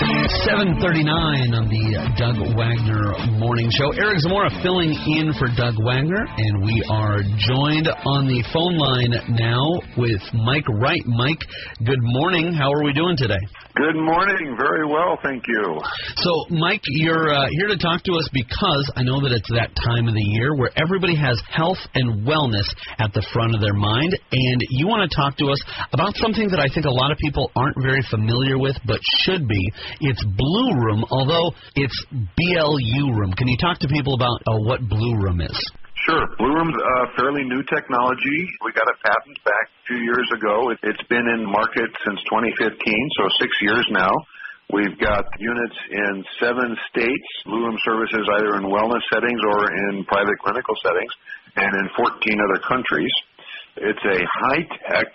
7:39 on the Doug Wagner Morning Show. Eric Zamora filling in for Doug Wagner, and we are joined on the phone line now with Mike Wright. Mike, good morning. How are we doing today? Good morning. Very well, thank you. So, Mike, you're here to talk to us because I know that it's that time of the year where everybody has health and wellness at the front of their mind, and you want to talk to us about something that I think a lot of people aren't very familiar with but should be. It's Blue Room, although it's BLU Room. Can you talk to people about what Blue Room is? Sure. Blue Room's fairly new technology. We got a patent back a few years ago. It's been in market since 2015, so 6 years now. We've got units in 7 states, Blue Room services either in wellness settings or in private clinical settings, and in 14 other countries. It's a high-tech,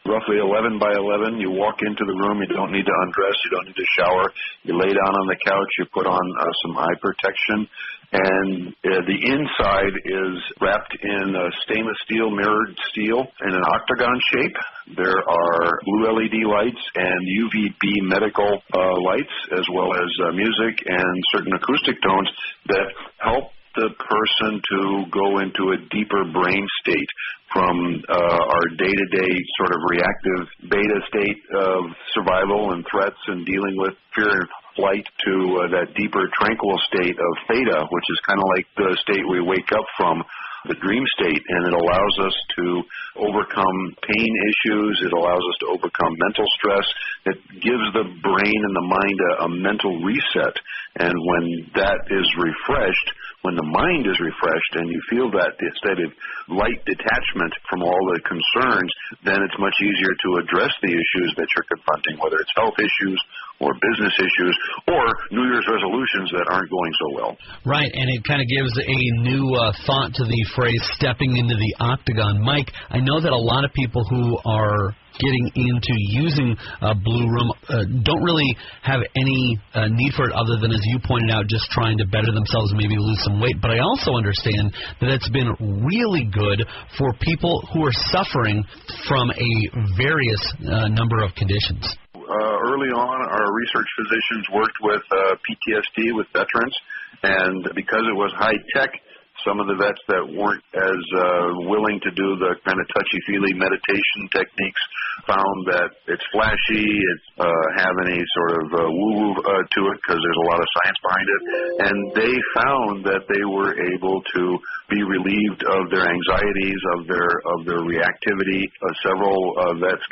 roughly 11 by 11. You walk into the room, you don't need to undress, you don't need to shower. You lay down on the couch, you put on some eye protection, and the inside is wrapped in stainless steel, mirrored steel in an octagon shape. There are blue LED lights and UVB medical lights, as well as music and certain acoustic tones that help the person to go into a deeper brain state from our day-to-day sort of reactive beta state of survival and threats and dealing with fear and flight to that deeper tranquil state of theta, which is kind of like the state we wake up from, the dream state, and it allows us to overcome pain issues. It allows us to overcome mental stress. It gives the brain and the mind a mental reset, and when that is refreshed, when the mind is refreshed and you feel that state of light detachment from all the concerns, then it's much easier to address the issues that you're confronting, whether it's health issues or business issues or New Year's resolutions that aren't going so well. Right, and it kind of gives a new thought to the phrase stepping into the octagon. Mike, I know that a lot of people who are getting into using Blue Room don't really have any need for it other than, as you pointed out, just trying to better themselves and maybe lose some weight. But I also understand that it's been really good for people who are suffering from a various number of conditions. Early on, our research physicians worked with PTSD with veterans, and because it was high-tech, some of the vets that weren't as willing to do the kind of touchy-feely meditation techniques found that it's flashy, it's have any sort of woo-woo to it because there's a lot of science behind it, and they found that they were able to be relieved of their anxieties, of their reactivity. Several vets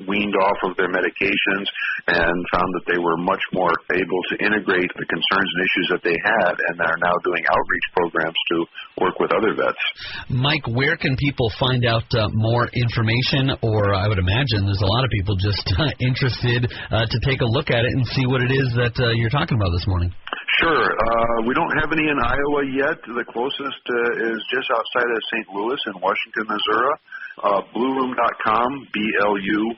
weaned off of their medications and found that they were much more able to integrate the concerns and issues that they had, and are now doing outreach programs to work with other vets. Mike, where can people find out more information? Or I would imagine there's a lot of people just interested to take a look at it and see what it is that you're talking about this morning. Sure. We don't have any in Iowa yet. The closest is just outside of St. Louis in Washington, Missouri. BlueRoom.com, BLUROOM,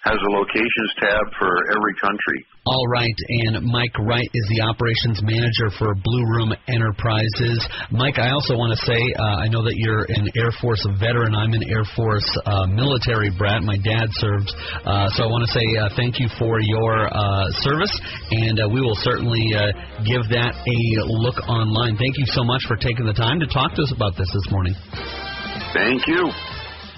has a locations tab for every country. All right, and Mike Wright is the operations manager for Blue Room Enterprises. Mike, I also want to say, I know that you're an Air Force veteran. I'm an Air Force military brat. My dad served. So I want to say thank you for your service, and we will certainly give that a look online. Thank you so much for taking the time to talk to us about this morning. Thank you.